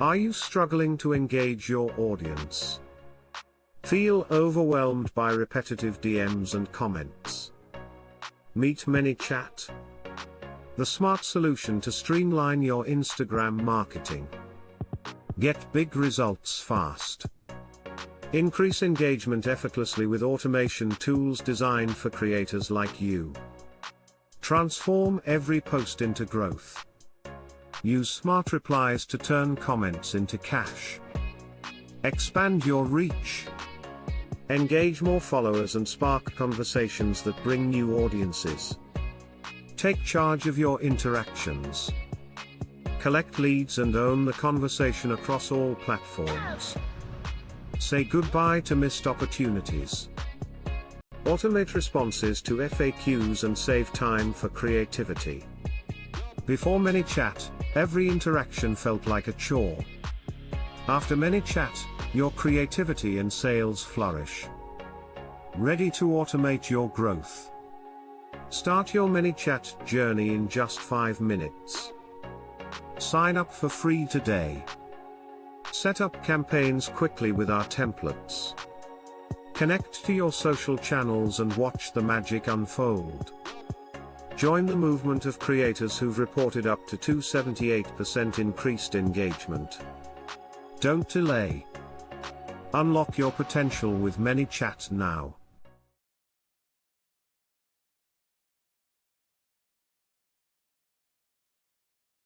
Are you struggling to engage your audience? Feel overwhelmed by repetitive DMs and comments? Meet Manychat, the smart solution to streamline your Instagram marketing. Get big results fast. Increase engagement effortlessly with automation tools designed for creators like you. Transform every post into growth. Use smart replies to turn comments into cash. Expand your reach. Engage more followers and spark conversations that bring new audiences. Take charge of your interactions. Collect leads and own the conversation across all platforms. Say goodbye to missed opportunities. Automate responses to FAQs and save time for creativity. Before Manychat, every interaction felt like a chore. After Manychat, your creativity and sales flourish. Ready to automate your growth? Start your Manychat journey in just 5 minutes. Sign up for free today. Set up campaigns quickly with our templates. Connect to your social channels and watch the magic unfold. Join the movement of creators who've reported up to 278% increased engagement. Don't delay. Unlock your potential with Manychat now.